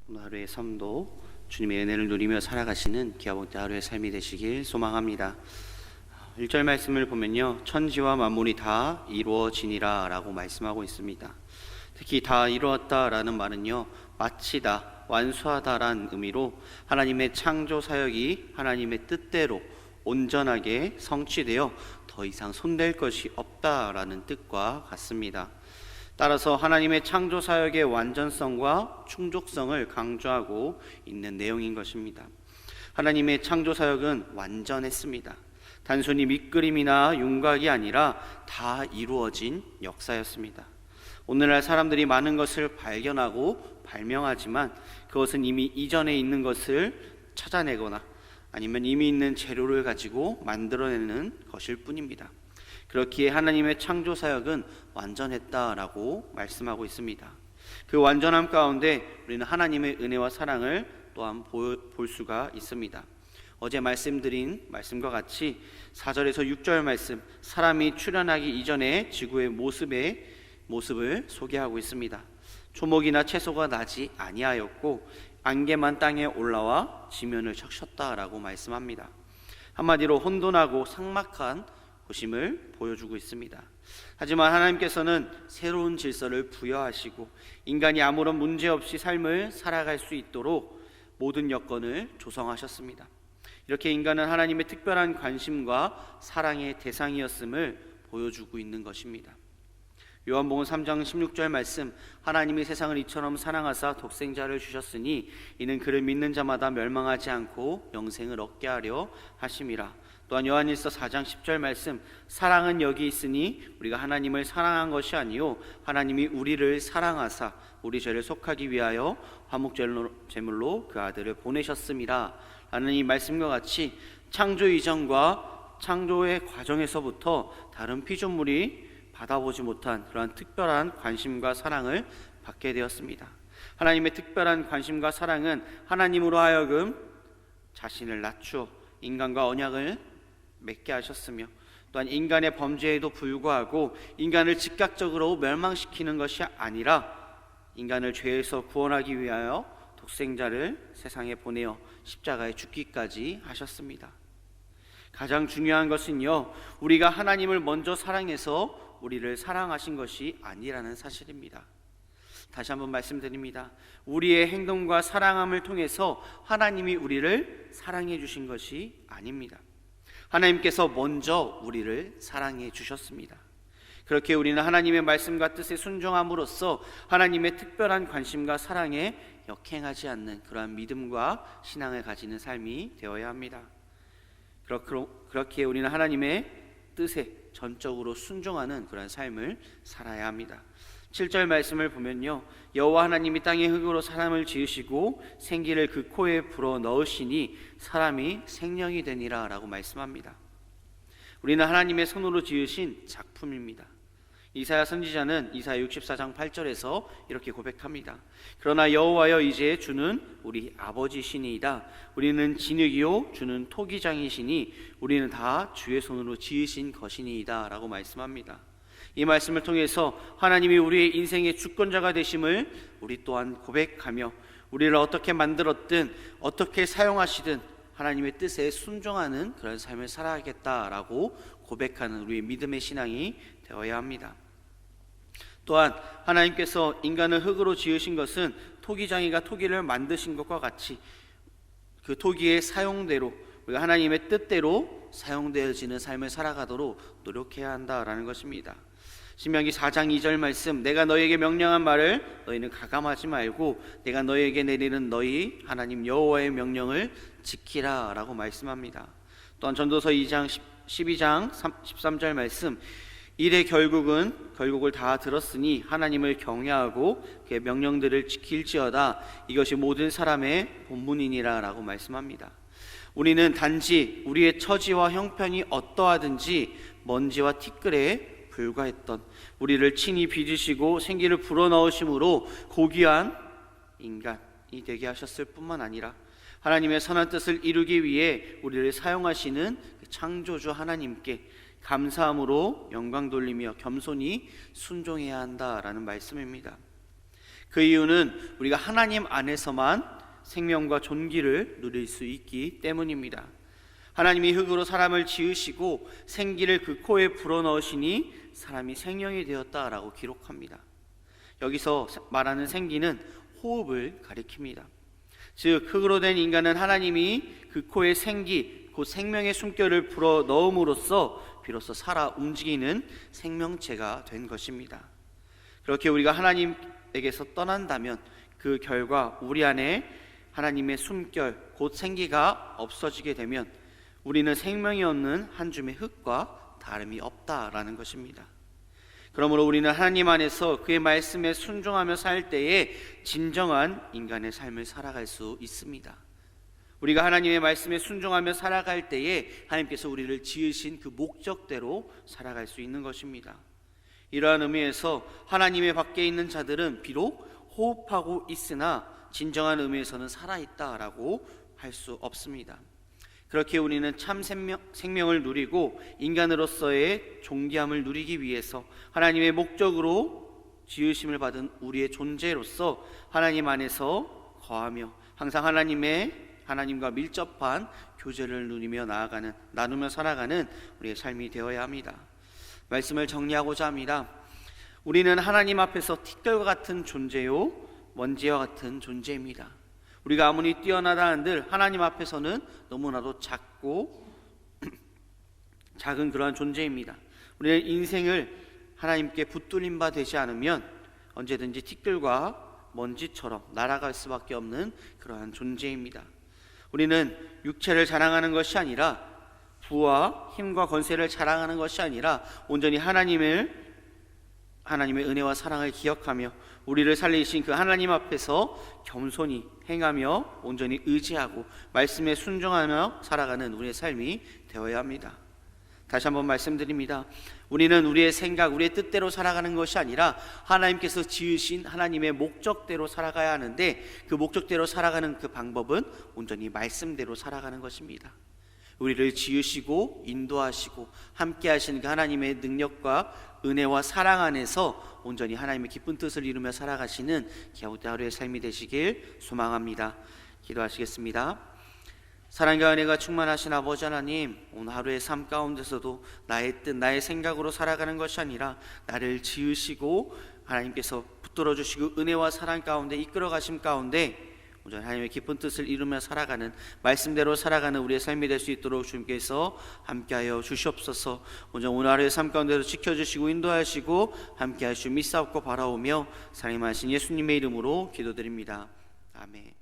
오늘 하루의 삶도 주님의 은혜를 누리며 살아가시는 기아복대 하루의 삶이 되시길 소망합니다. 1절 말씀을 보면요, 천지와 만물이 다 이루어지니라 라고 말씀하고 있습니다. 특히 다 이루었다 라는 말은요, 마치다, 완수하다 라는 의미로 하나님의 창조 사역이 하나님의 뜻대로 온전하게 성취되어 더 이상 손댈 것이 없다 라는 뜻과 같습니다. 따라서 하나님의 창조 사역의 완전성과 충족성을 강조하고 있는 내용인 것입니다. 하나님의 창조 사역은 완전했습니다. 단순히 밑그림이나 윤곽이 아니라 다 이루어진 역사였습니다. 오늘날 사람들이 많은 것을 발견하고 발명하지만 그것은 이미 이전에 있는 것을 찾아내거나 아니면 이미 있는 재료를 가지고 만들어내는 것일 뿐입니다. 그렇기에 하나님의 창조 사역은 완전했다라고 말씀하고 있습니다. 그 완전함 가운데 우리는 하나님의 은혜와 사랑을 또한 볼 수가 있습니다. 어제 말씀드린 말씀과 같이 4절에서 6절 말씀, 사람이 출현하기 이전의 지구의 모습을 소개하고 있습니다. 초목이나 채소가 나지 아니하였고 안개만 땅에 올라와 지면을 적셨다라고 말씀합니다. 한마디로 혼돈하고 삭막한 곳임을 보여주고 있습니다. 하지만 하나님께서는 새로운 질서를 부여하시고 인간이 아무런 문제 없이 삶을 살아갈 수 있도록 모든 여건을 조성하셨습니다. 이렇게 인간은 하나님의 특별한 관심과 사랑의 대상이었음을 보여주고 있는 것입니다. 요한복음 3장 16절 말씀, 하나님이 세상을 이처럼 사랑하사 독생자를 주셨으니 이는 그를 믿는 자마다 멸망하지 않고 영생을 얻게 하려 하심이라. 또한 요한일서 4장 10절 말씀, 사랑은 여기 있으니 우리가 하나님을 사랑한 것이 아니요 하나님이 우리를 사랑하사 우리 죄를 속하기 위하여 화목제물로 그 아들을 보내셨음이라 라는 이 말씀과 같이 창조 이전과 창조의 과정에서부터 다른 피조물이 받아보지 못한 그러한 특별한 관심과 사랑을 받게 되었습니다. 하나님의 특별한 관심과 사랑은 하나님으로 하여금 자신을 낮추어 인간과 언약을 맺게 하셨으며 또한 인간의 범죄에도 불구하고 인간을 즉각적으로 멸망시키는 것이 아니라 인간을 죄에서 구원하기 위하여 독생자를 세상에 보내어 십자가에 죽기까지 하셨습니다. 가장 중요한 것은요, 우리가 하나님을 먼저 사랑해서 우리를 사랑하신 것이 아니라는 사실입니다. 다시 한번 말씀드립니다. 우리의 행동과 사랑함을 통해서 하나님이 우리를 사랑해 주신 것이 아닙니다. 하나님께서 먼저 우리를 사랑해 주셨습니다. 그렇게 우리는 하나님의 말씀과 뜻에 순종함으로써 하나님의 특별한 관심과 사랑에 역행하지 않는 그러한 믿음과 신앙을 가지는 삶이 되어야 합니다. 그렇기에 우리는 하나님의 뜻에 전적으로 순종하는 그런 삶을 살아야 합니다. 7절 말씀을 보면요, 여호와 하나님이 땅의 흙으로 사람을 지으시고 생기를 그 코에 불어 넣으시니 사람이 생명이 되니라 라고 말씀합니다. 우리는 하나님의 손으로 지으신 작품입니다. 이사야 선지자는 이사야 64장 8절에서 이렇게 고백합니다. 그러나 여호와여, 이제 주는 우리 아버지시니이다. 우리는 진흙이요 주는 토기장이시니 우리는 다 주의 손으로 지으신 것이니이다 라고 말씀합니다. 이 말씀을 통해서 하나님이 우리의 인생의 주권자가 되심을 우리 또한 고백하며 우리를 어떻게 만들었든 어떻게 사용하시든 하나님의 뜻에 순종하는 그런 삶을 살아야겠다라고 고백하는 우리의 믿음의 신앙이 되어야 합니다. 또한 하나님께서 인간을 흙으로 지으신 것은 토기장이가 토기를 만드신 것과 같이 그 토기의 사용대로 우리가 하나님의 뜻대로 사용되어지는 삶을 살아가도록 노력해야 한다라는 것입니다. 신명기 4장 2절 말씀, 내가 너희에게 명령한 말을 너희는 가감하지 말고 내가 너희에게 내리는 너희 하나님 여호와의 명령을 지키라 라고 말씀합니다. 또한 전도서 2장 12장 13절 말씀, 이래 결국을 다 들었으니 하나님을 경외하고 그의 명령들을 지킬지어다. 이것이 모든 사람의 본분이니라 라고 말씀합니다. 우리는 단지 우리의 처지와 형편이 어떠하든지 먼지와 티끌에 불과했던 우리를 친히 빚으시고 생기를 불어넣으심으로 고귀한 인간이 되게 하셨을 뿐만 아니라 하나님의 선한 뜻을 이루기 위해 우리를 사용하시는 창조주 하나님께 감사함으로 영광 돌리며 겸손히 순종해야 한다라는 말씀입니다. 그 이유는 우리가 하나님 안에서만 생명과 존귀를 누릴 수 있기 때문입니다. 하나님이 흙으로 사람을 지으시고 생기를 그 코에 불어넣으시니 사람이 생명이 되었다라고 기록합니다. 여기서 말하는 생기는 호흡을 가리킵니다. 즉 흙으로 된 인간은 하나님이 그 코에 생기, 곧 생명의 숨결을 불어넣음으로써 비로소 살아 움직이는 생명체가 된 것입니다. 그렇게 우리가 하나님에게서 떠난다면 그 결과 우리 안에 하나님의 숨결, 곧 생기가 없어지게 되면 우리는 생명이 없는 한 줌의 흙과 다름이 없다라는 것입니다. 그러므로 우리는 하나님 안에서 그의 말씀에 순종하며 살 때에 진정한 인간의 삶을 살아갈 수 있습니다. 우리가 하나님의 말씀에 순종하며 살아갈 때에 하나님께서 우리를 지으신 그 목적대로 살아갈 수 있는 것입니다. 이러한 의미에서 하나님의 밖에 있는 자들은 비록 호흡하고 있으나 진정한 의미에서는 살아있다라고 할 수 없습니다. 그렇게 우리는 참 생명을 누리고 인간으로서의 존귀함을 누리기 위해서 하나님의 목적으로 지으심을 받은 우리의 존재로서 하나님 안에서 거하며 항상 하나님과 밀접한 교제를 나누며 살아가는 우리의 삶이 되어야 합니다. 말씀을 정리하고자 합니다. 우리는 하나님 앞에서 티끌과 같은 존재요, 먼지와 같은 존재입니다. 우리가 아무리 뛰어나다 한들 하나님 앞에서는 너무나도 작고 작은 그러한 존재입니다. 우리의 인생을 하나님께 붙들린 바 되지 않으면 언제든지 티끌과 먼지처럼 날아갈 수밖에 없는 그러한 존재입니다. 우리는 육체를 자랑하는 것이 아니라 부와 힘과 권세를 자랑하는 것이 아니라 온전히 하나님의 은혜와 사랑을 기억하며 우리를 살리신 그 하나님 앞에서 겸손히 행하며 온전히 의지하고 말씀에 순종하며 살아가는 우리의 삶이 되어야 합니다. 다시 한번 말씀드립니다. 우리는 우리의 생각, 우리의 뜻대로 살아가는 것이 아니라 하나님께서 지으신 하나님의 목적대로 살아가야 하는데 그 목적대로 살아가는 그 방법은 온전히 말씀대로 살아가는 것입니다. 우리를 지으시고 인도하시고 함께 하신 그 하나님의 능력과 은혜와 사랑 안에서 온전히 하나님의 기쁜 뜻을 이루며 살아가시는 기아우대 하루의 삶이 되시길 소망합니다. 기도하시겠습니다. 사랑과 은혜가 충만하신 아버지 하나님, 오늘 하루의 삶 가운데서도 나의 뜻, 나의 생각으로 살아가는 것이 아니라 나를 지으시고 하나님께서 붙들어 주시고 은혜와 사랑 가운데 이끌어 가심 가운데 온전히 하나님의 기쁜 뜻을 이루며 살아가는 말씀대로 살아가는 우리의 삶이 될 수 있도록 주님께서 함께하여 주시옵소서. 오늘 하루의 삶 가운데서 지켜주시고 인도하시고 함께하시고 믿사옵고 바라오며 사랑하신 예수님의 이름으로 기도드립니다. 아멘.